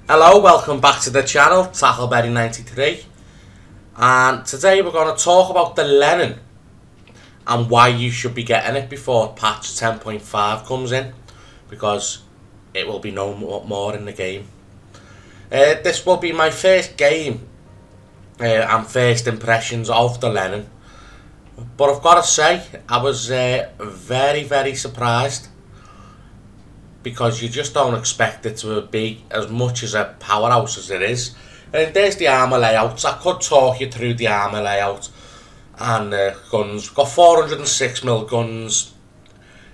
Hello, welcome back to the channel, Tackleberry93, and today we're going to talk about the Lenin and why you should be getting it before patch 10.5 comes in, because it will be no more in the game. This will be my first game and first impressions of the Lenin, but I've got to say I was very surprised, because you just don't expect it to be as much as a powerhouse as it is. And there's the armour layouts. I could talk you through the armour layout and guns. Got 406mm guns.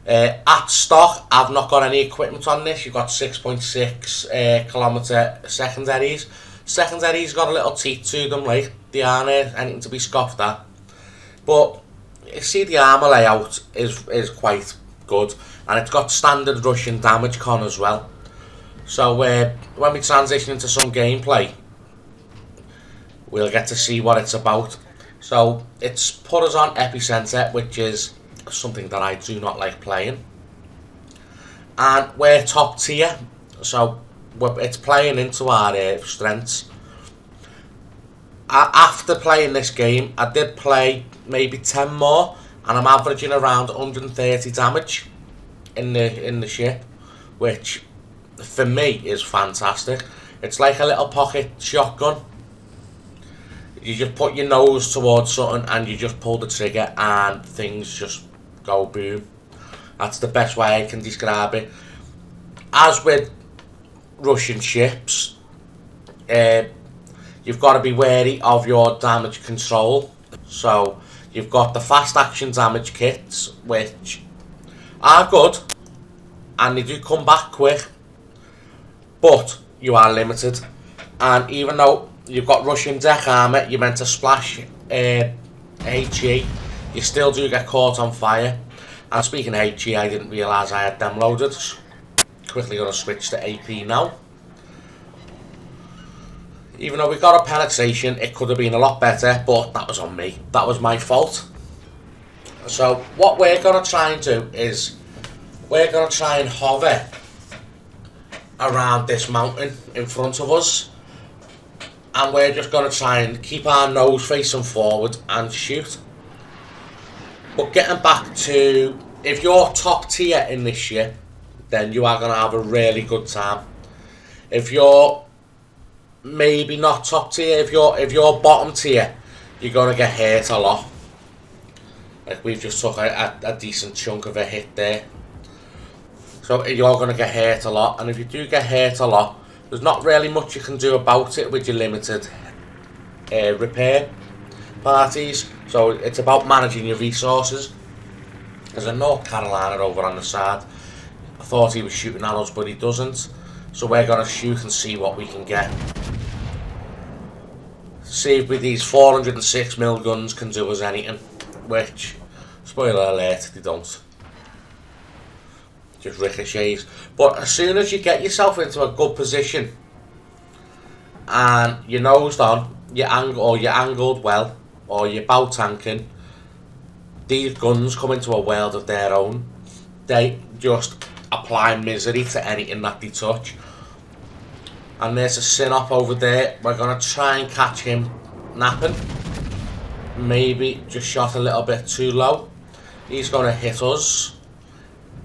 At stock, I've not got any equipment on this. You've got 6.6 kilometre secondaries. Secondaries got a little teeth to them, like they aren't anything to be scoffed at. But you see, the armour layout is quite good, and it's got standard Russian damage con as well. So when we transition into some gameplay, we'll get to see what it's about. So it's put us on epicenter, which is something that I do not like playing, and we're top tier, so it's playing into our strengths. After playing this game, I did play maybe 10 more, and I'm averaging around 130 damage in the ship, which for me is fantastic. It's like a little pocket shotgun. You just put your nose towards something and you just pull the trigger and things just go boom. That's the best way I can describe it. As with Russian ships, you've got to be wary of your damage control. So you've got the fast action damage kits, which are good and they do come back quick, but you are limited. And even though you've got Russian deck armor, you're meant to splash HE, you still do get caught on fire. And speaking of HE, I didn't realise I had them loaded. Quickly going to switch to AP now. Even though we got a penetration, it could have been a lot better, but that was on me. That was my fault. So what we're going to try and do is we're going to try and hover around this mountain in front of us, and we're just going to try and keep our nose facing forward and shoot. But getting back to, if you're top tier in this ship, then you are going to have a really good time. If you're maybe not top tier, if you're bottom tier, you're going to get hit a lot. Like we've just took a decent chunk of a hit there. So you're going to get hurt a lot, and if you do get hurt a lot, there's not really much you can do about it with your limited repair parties. So it's about managing your resources. There's a North Carolina over on the side. I thought he was shooting at us, but he doesn't. So we're going to shoot and see what we can get. See if with these 406mm guns can do us anything, which, spoiler alert, they don't. Just ricochets. But as soon as you get yourself into a good position and you're nosed on, you're angled well, or you're bow tanking, these guns come into a world of their own. They just apply misery to anything that they touch. And there's a Synop over there. We're going to try and catch him napping. Maybe just shot a little bit too low. He's going to hit us.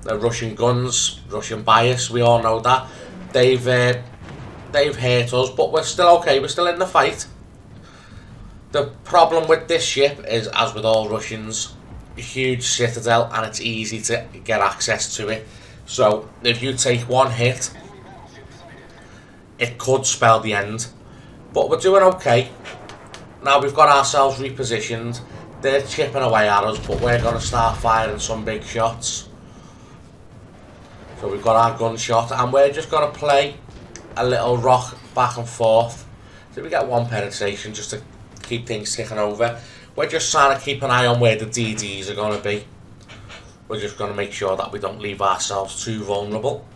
The Russian guns, Russian bias, we all know that. They've hurt us, but we're still okay. We're still in the fight. The problem with this ship is, as with all Russians, a huge citadel, and it's easy to get access to it. So if you take one hit, it could spell the end. But we're doing okay. Now we've got ourselves repositioned. They're chipping away at us, but we're going to start firing some big shots. So we've got our gunshot, and we're just going to play a little rock back and forth. So we get one penetration just to keep things ticking over. We're just trying to keep an eye on where the DDs are going to be. We're just going to make sure that we don't leave ourselves too vulnerable.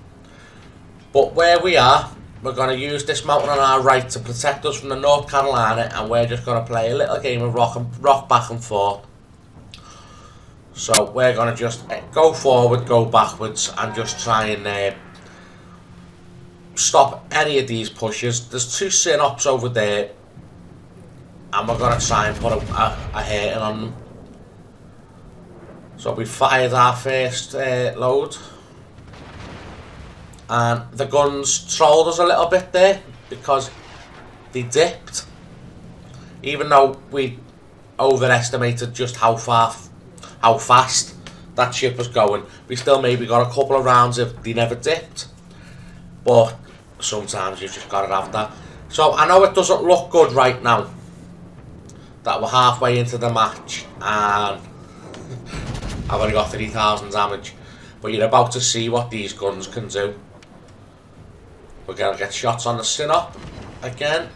But where we are, we're going to use this mountain on our right to protect us from the North Carolina, and we're just going to play a little game of rock back and forth. So we're going to just go forward, go backwards, and just try and stop any of these pushes. There's 2 synops over there, and we're going to try and put a hit on them. So we fired our first load, and the guns trolled us a little bit there because they dipped. Even though we overestimated just how fast that ship was going, we still maybe got a couple of rounds if they never dipped. But sometimes you just gotta have that. So I know it doesn't look good right now that we're halfway into the match and I've only got 3,000 damage, but you're about to see what these guns can do. We're gonna get shots on the Synop again,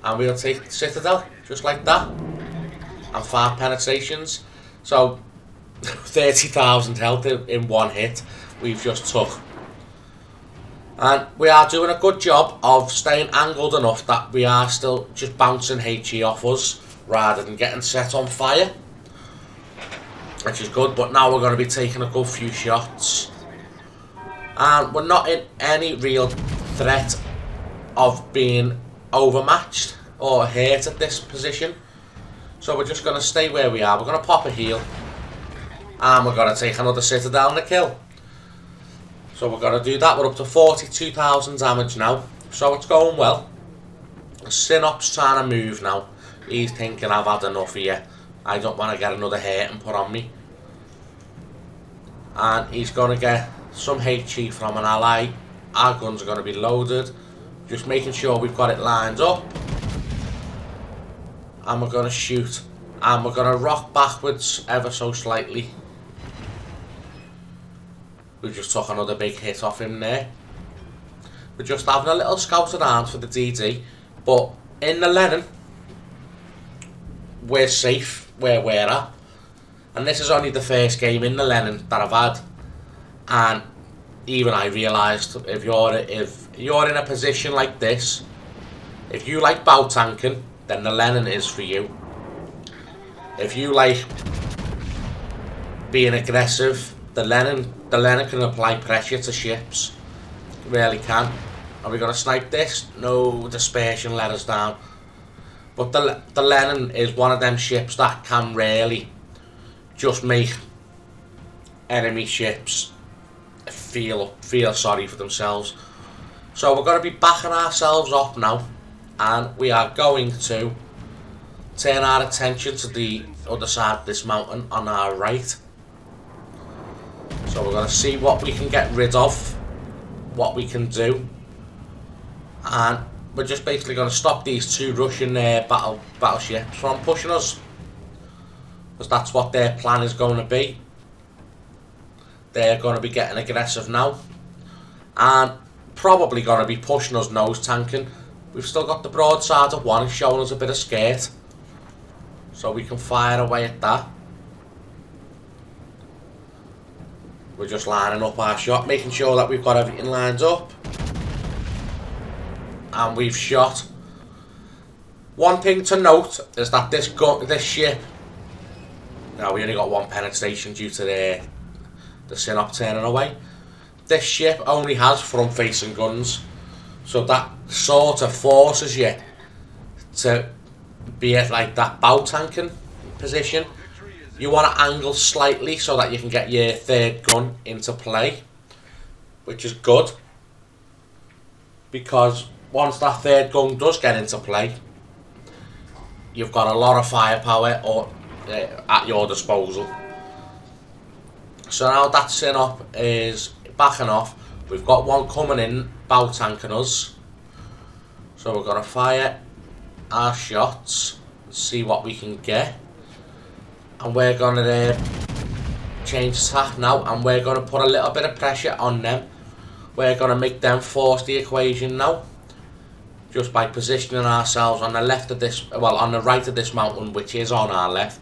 and we'll take the Citadel just like that, and 5 penetrations. So 30,000 health in one hit we've just took, and we are doing a good job of staying angled enough that we are still just bouncing HE off us rather than getting set on fire, which is good. But now we're going to be taking a good few shots, and we're not in any real threat of being overmatched or hurt at this position, so we're just going to stay where we are. We're going to pop a heal, and we're going to take another Citadel and a kill. So we're going to do that. We're up to 42,000 damage now, so it's going well. Synop's trying to move now. He's thinking, I've had enough here, I don't want to get another hit and put on me. And he's going to get some HE from an ally. Our guns are going to be loaded, just making sure we've got it lined up. And we're going to shoot, and we're going to rock backwards ever so slightly. We just took another big hit off him there. We're just having a little scout around for the DD, but in the Lenin, we're safe where we're at. And this is only the first game in the Lenin that I've had, and even I realised if you're in a position like this, if you like bow tanking, then the Lenin is for you. If you like being aggressive, the Lenin can apply pressure to ships. It really can. Are we going to snipe this? No, dispersion let us down. But the Lenin is one of them ships that can really just make enemy ships feel sorry for themselves. So we're going to be backing ourselves up now, and we are going to turn our attention to the other side of this mountain on our right. So we're going to see what we can get rid of, what we can do, and we're just basically going to stop these 2 Russian battleships from pushing us, because that's what their plan is going to be. They're going to be getting aggressive now, and probably going to be pushing us nose tanking. We've still got the broadside of 1 showing us a bit of skirt, so we can fire away at that. We're just lining up our shot, making sure that we've got everything lined up. And we've shot. One thing to note is that this ship, now we only got 1 penetration due to the Synop turning away. This ship only has front facing guns, so that sort of forces you to be at like that bow tanking position. You want to angle slightly so that you can get your 3rd gun into play, which is good, because once that 3rd gun does get into play, you've got a lot of firepower at your disposal. So now that Synop is backing off, we've got 1 coming in, bow tanking us. So we're going to fire our shots and see what we can get. And we're going to change tack now, and we're going to put a little bit of pressure on them. We're going to make them force the equation now, just by positioning ourselves on the left of this, well, on the right of this mountain, which is on our left.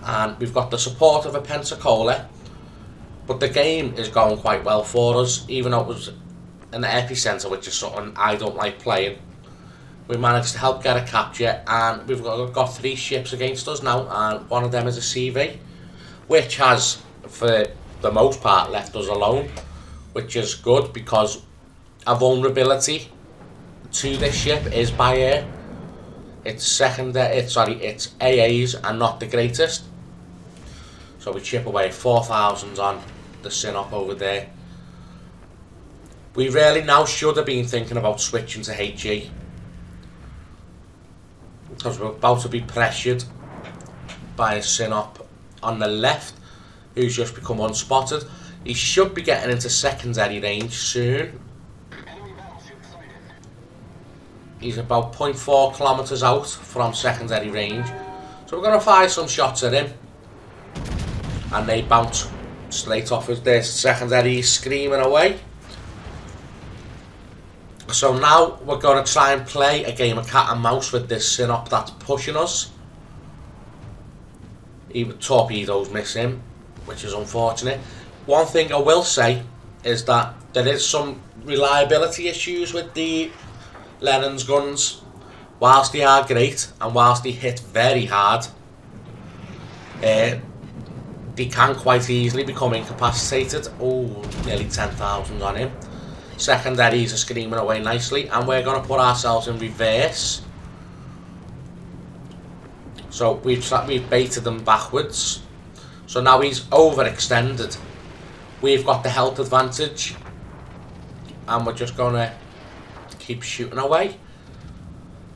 And we've got the support of a Pensacola, but the game is going quite well for us, even though it was an epicenter, which is something I don't like playing. We managed to help get a capture, and we've got 3 ships against us now, and one of them is a CV, which has, for the most part, left us alone, which is good, because a vulnerability to this ship is by air. Its AAs are not the greatest. So we chip away 4,000 on the Sinop over there. We really now should have been thinking about switching to HE, because we're about to be pressured by a Sinop on the left, who's just become unspotted. He should be getting into secondary range soon. He's about 0.4 kilometers out from secondary range. So we're going to fire some shots at him. And they bounce straight off as their secondary screaming away. So now we're going to try and play a game of cat and mouse with this Sinop that's pushing us. Even torpedoes miss him, which is unfortunate. One thing I will say is that there is some reliability issues with the Lenin's guns. Whilst they are great and whilst they hit very hard, they can quite easily become incapacitated. Oh, nearly 10,000 on him. Secondaries are screaming away nicely, and we're going to put ourselves in reverse. So we've baited them backwards. So now he's overextended. We've got the health advantage, and we're just going to keep shooting away.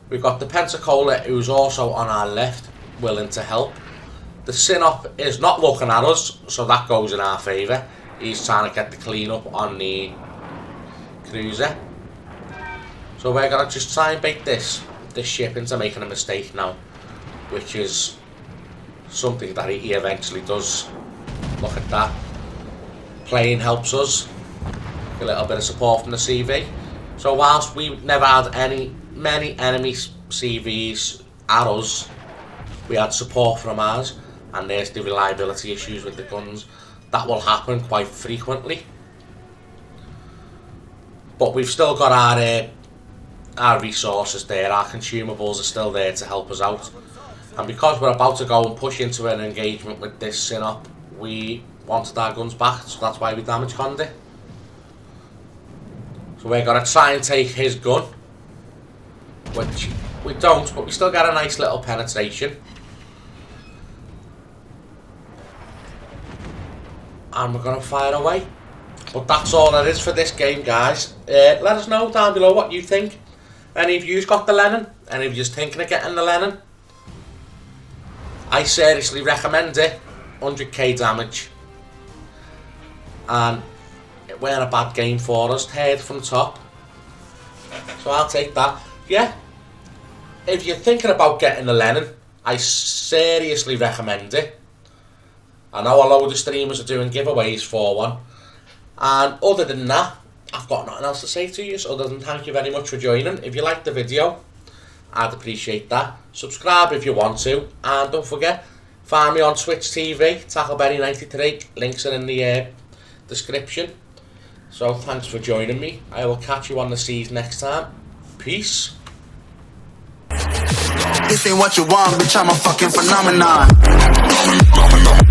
We've got the Pensacola, who's also on our left, willing to help. The Sinop is not looking at us, so that goes in our favour. He's trying to get the clean up on the cruiser. So we're going to just try and bait this ship into making a mistake now, which is something that he eventually does. Look at that. Plane helps us. A little bit of support from the CV. So whilst we never had many enemy CVs at us, we had support from ours, and there's the reliability issues with the guns. That will happen quite frequently. But we've still got our resources there, our consumables are still there to help us out. And because we're about to go and push into an engagement with this Sinop, we wanted our guns back, so that's why we damage conned it. So we're going to try and take his gun, which we don't, but we still get a nice little penetration. And we're going to fire away. But that's all it is for this game, guys. Let us know down below what you think. Any of you's got the Lenin? Any of you's thinking of getting the Lenin? I seriously recommend it. 100k damage. And it weren't a bad game for us. Third from top. So I'll take that. Yeah. If you're thinking about getting the Lenin, I seriously recommend it. I know a load of streamers are doing giveaways for one. And other than that, I've got nothing else to say to you other than thank you very much for joining. If you liked the video, I'd appreciate that. Subscribe if you want to, and don't forget, find me on Twitch TV, Tackleberry93. Links are in the description. So thanks for joining me. I will catch you on the seas next time. Peace. This ain't what you want, bitch, I'm a fucking phenomenon. Phenomenon.